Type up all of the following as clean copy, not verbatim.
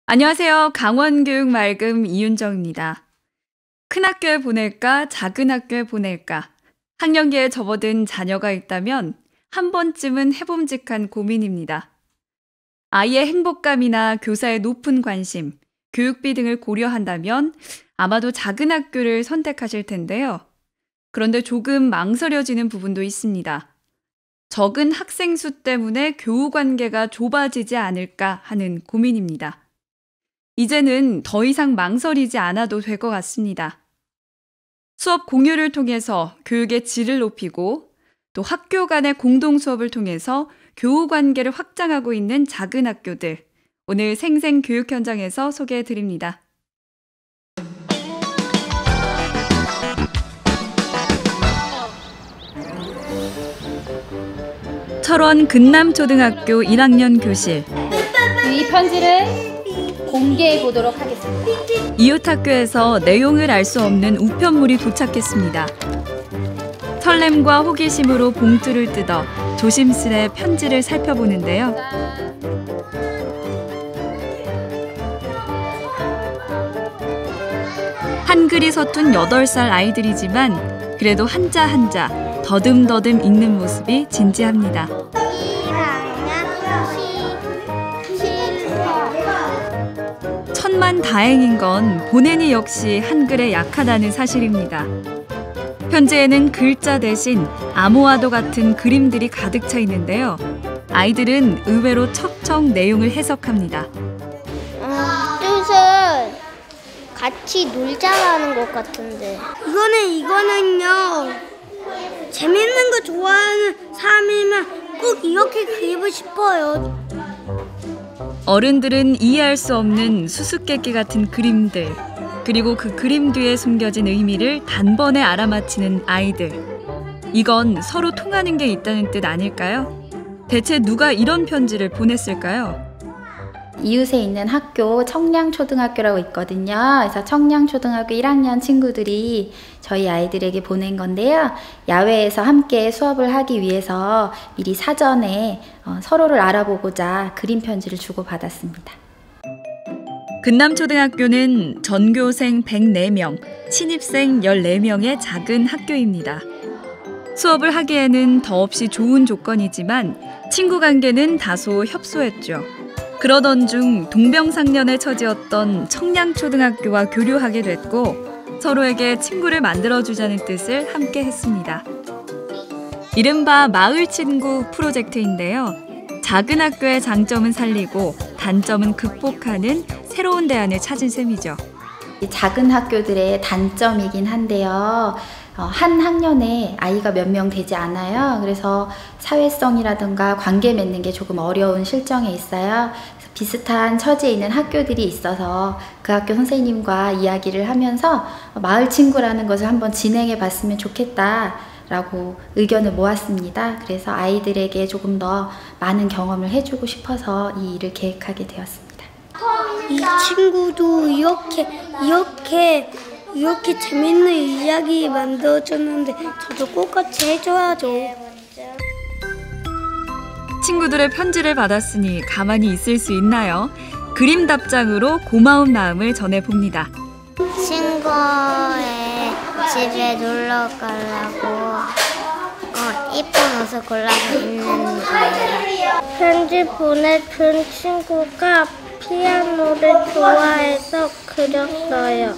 안녕하세요. 강원교육말금 이윤정입니다. 큰 학교에 보낼까, 작은 학교에 보낼까? 학령기에 접어든 자녀가 있다면 한 번쯤은 해봄직한 고민입니다. 아이의 행복감이나 교사의 높은 관심, 교육비 등을 고려한다면 아마도 작은 학교를 선택하실 텐데요. 그런데 조금 망설여지는 부분도 있습니다. 적은 학생 수 때문에 교우 관계가 좁아지지 않을까 하는 고민입니다. 이제는 더 이상 망설이지 않아도 될 것 같습니다. 수업 공유를 통해서 교육의 질을 높이고 또 학교 간의 공동 수업을 통해서 교우 관계를 확장하고 있는 작은 학교들, 오늘 생생 교육 현장에서 소개해 드립니다. 철원 근남초등학교 1학년 교실. 이 편지를 공개해 보도록 하겠습니다. 이웃 학교에서 내용을 알 수 없는 우편물이 도착했습니다. 설렘과 호기심으로 봉투를 뜯어 조심스레 편지를 살펴보는데요. 한글이 서툰 8살 아이들이지만 그래도 한자 한자 더듬더듬 읽는 모습이 진지합니다. 천만 다행인 건 보내니 역시 한글에 약하다는 사실입니다. 편지에는 글자 대신 암호와도 같은 그림들이 가득 차 있는데요. 아이들은 의외로 척척 내용을 해석합니다. 뜻은 같이 놀자라는 것 같은데. 이거는요. 재밌는 거 좋아하는 사람이면 꼭 이렇게 그리고 싶어요. 어른들은 이해할 수 없는 수수께끼 같은 그림들, 그리고 그 그림 뒤에 숨겨진 의미를 단번에 알아맞히는 아이들. 이건 서로 통하는 게 있다는 뜻 아닐까요? 대체 누가 이런 편지를 보냈을까요? 이웃에 있는 학교 청량초등학교라고 있거든요. 그래서 청량초등학교 1학년 친구들이 저희 아이들에게 보낸 건데요. 야외에서 함께 수업을 하기 위해서 미리 사전에 서로를 알아보고자 그림 편지를 주고받았습니다. 근남초등학교는 전교생 104명, 신입생 14명의 작은 학교입니다. 수업을 하기에는 더없이 좋은 조건이지만 친구 관계는 다소 협소했죠. 그러던 중 동병상련의 처지였던 청량초등학교와 교류하게 됐고 서로에게 친구를 만들어주자는 뜻을 함께 했습니다. 이른바 마을친구 프로젝트인데요. 작은 학교의 장점은 살리고 단점은 극복하는 새로운 대안을 찾은 셈이죠. 작은 학교들의 단점이긴 한데요. 한 학년에 아이가 몇 명 되지 않아요. 그래서 사회성이라든가 관계 맺는 게 조금 어려운 실정에 있어요. 그래서 비슷한 처지에 있는 학교들이 있어서 그 학교 선생님과 이야기를 하면서 마을 친구라는 것을 한번 진행해 봤으면 좋겠다라고 의견을 모았습니다. 그래서 아이들에게 조금 더 많은 경험을 해주고 싶어서 이 일을 계획하게 되었습니다. 이 친구도 이렇게 재밌는 이야기 만들어줬는데 저도 똑같이 해줘야죠. 친구들의 편지를 받았으니 가만히 있을 수 있나요? 그림 답장으로 고마운 마음을 전해봅니다. 친구의 집에 놀러 가려고 이쁜 옷을 골라서 입는 거예요. 편지 보내준 친구가 피아노를 좋아해서 그렸어요.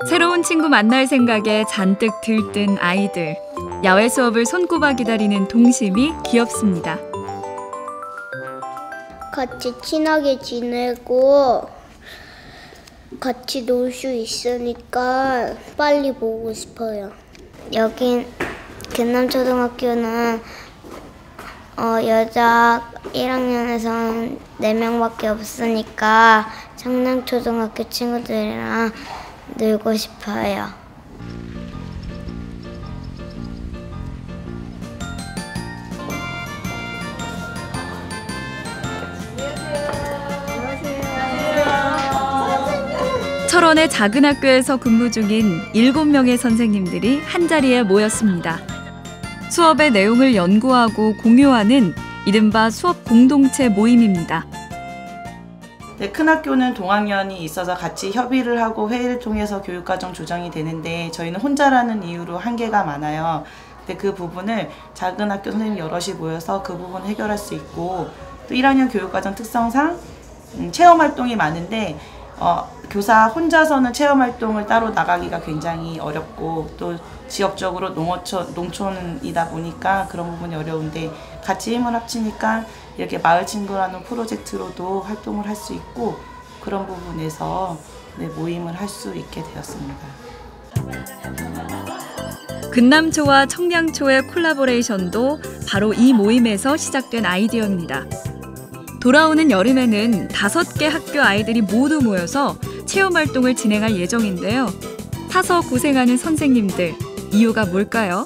새로운 친구 만날 생각에 잔뜩 들뜬 아이들. 야외 수업을 손꼽아 기다리는 동심이 귀엽습니다. 같이 친하게 지내고 같이 놀 수 있으니까 빨리 보고 싶어요. 여긴 근남초등학교는 여자 1학년에서는 4명밖에 없으니까 청량초등학교 친구들이랑 놀고 싶어요. 철원의 작은 학교에서 근무 중인 7명의 선생님들이 한자리에 모였습니다. 수업의 내용을 연구하고 공유하는 이른바 수업 공동체 모임입니다. 네, 큰 학교는 동학년이 있어서 같이 협의를 하고 회의를 통해서 교육과정 조정이 되는데 저희는 혼자라는 이유로 한계가 많아요. 근데 그 부분을 작은 학교 선생님 여럿이 모여서 그 부분 해결할 수 있고 또 1학년 교육과정 특성상 체험활동이 많은데 교사 혼자서는 체험활동을 따로 나가기가 굉장히 어렵고 또 지역적으로 농촌이다 보니까 그런 부분이 어려운데 같이 힘을 합치니까 이렇게 마을친구라는 프로젝트로도 활동을 할 수 있고 그런 부분에서 모임을 할 수 있게 되었습니다. 근남초와 청량초의 콜라보레이션도 바로 이 모임에서 시작된 아이디어입니다. 돌아오는 여름에는 5개 학교 아이들이 모두 모여서 체험활동을 진행할 예정인데요. 사서 고생하는 선생님들, 이유가 뭘까요?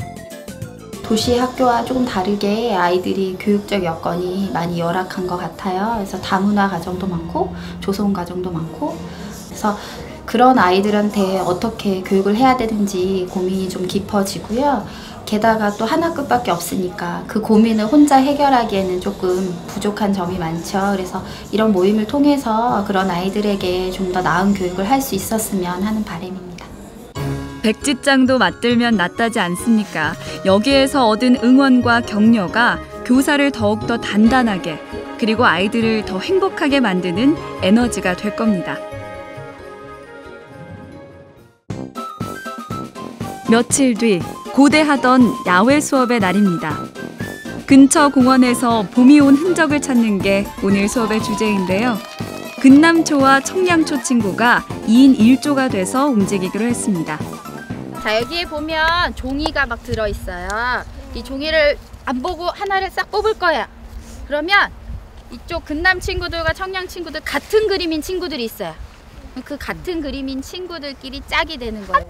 도시 학교와 조금 다르게 아이들이 교육적 여건이 많이 열악한 것 같아요. 그래서 다문화 가정도 많고 조성 가정도 많고 그래서 그런 아이들한테 어떻게 교육을 해야 되는지 고민이 좀 깊어지고요. 게다가 또 한 학급밖에 없으니까 그 고민을 혼자 해결하기에는 조금 부족한 점이 많죠. 그래서 이런 모임을 통해서 그런 아이들에게 좀 더 나은 교육을 할 수 있었으면 하는 바람입니다. 백지장도 맞들면 낫다지 않습니까? 여기에서 얻은 응원과 격려가 교사를 더욱더 단단하게 그리고 아이들을 더 행복하게 만드는 에너지가 될 겁니다. 며칠 뒤 고대하던 야외 수업의 날입니다. 근처 공원에서 봄이 온 흔적을 찾는 게 오늘 수업의 주제인데요. 근남초와 청량초 친구가 2인 1조가 돼서 움직이기로 했습니다. 자, 여기에 보면 종이가 막 들어있어요. 이 종이를 안 보고 하나를 싹 뽑을 거야. 그러면 이쪽 근남 친구들과 청량 친구들 같은 그림인 친구들이 있어요. 그 같은 그림인 친구들끼리 짝이 되는 거예요.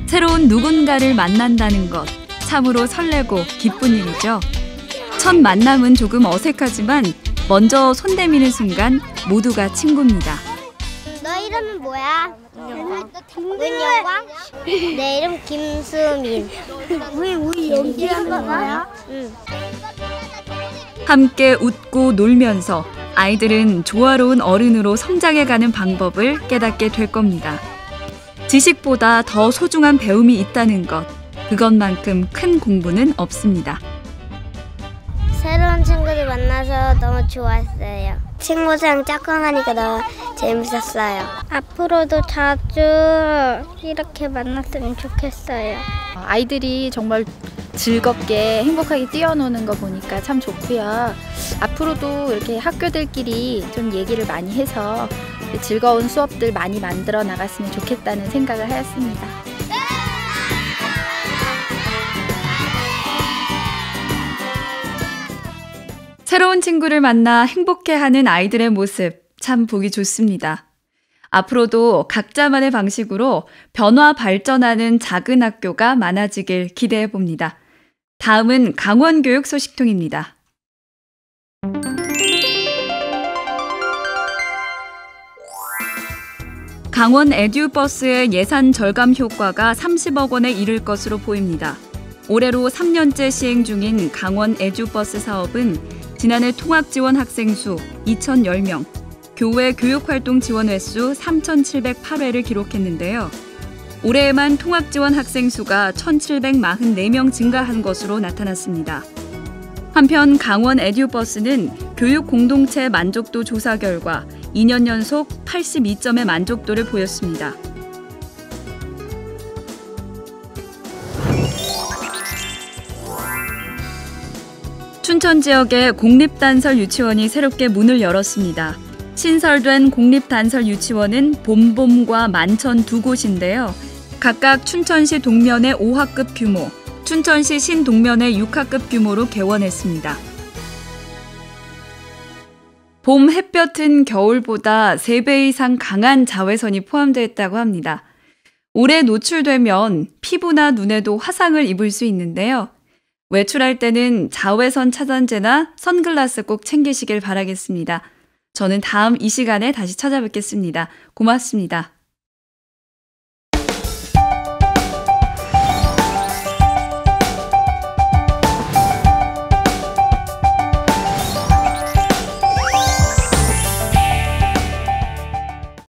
새로운 누군가를 만난다는 것, 참으로 설레고 기쁜 일이죠. 첫 만남은 조금 어색하지만 먼저 손 내미는 순간 모두가 친구입니다. 너 이름은 뭐야? 은영광? 내 이름 김수민. 우리 연기하는 거야? 응. 함께 웃고 놀면서 아이들은 조화로운 어른으로 성장해가는 방법을 깨닫게 될 겁니다. 지식보다 더 소중한 배움이 있다는 것, 그것만큼 큰 공부는 없습니다. 새로운 친구들 만나서 너무 좋았어요. 친구들이랑 짝꿍하니까 너무 재밌었어요. 앞으로도 자주 이렇게 만났으면 좋겠어요. 아이들이 정말 즐겁게 행복하게 뛰어노는 거 보니까 참 좋고요. 앞으로도 이렇게 학교들끼리 좀 얘기를 많이 해서 즐거운 수업들 많이 만들어 나갔으면 좋겠다는 생각을 하였습니다. 새로운 친구를 만나 행복해하는 아이들의 모습 참 보기 좋습니다. 앞으로도 각자만의 방식으로 변화 발전하는 작은 학교가 많아지길 기대해 봅니다. 다음은 강원교육 소식통입니다. 강원 에듀버스의 예산 절감 효과가 30억 원에 이를 것으로 보입니다. 올해로 3년째 시행 중인 강원 에듀버스 사업은 지난해 통학 지원 학생 수 2,010명, 교외 교육활동 지원 횟수 3,708회를 기록했는데요. 올해에만 통학 지원 학생 수가 1,744명 증가한 것으로 나타났습니다. 한편 강원 에듀버스는 교육 공동체 만족도 조사 결과 2년 연속 82점의 만족도를 보였습니다. 춘천 지역의 공립단설 유치원이 새롭게 문을 열었습니다. 신설된 공립단설 유치원은 봄봄과 만천 두 곳인데요. 각각 춘천시 동면의 5학급 규모, 춘천시 신동면의 6학급 규모로 개원했습니다. 봄 햇볕은 겨울보다 3배 이상 강한 자외선이 포함되어 있다고 합니다. 오래 노출되면 피부나 눈에도 화상을 입을 수 있는데요. 외출할 때는 자외선 차단제나 선글라스 꼭 챙기시길 바라겠습니다. 저는 다음 이 시간에 다시 찾아뵙겠습니다. 고맙습니다.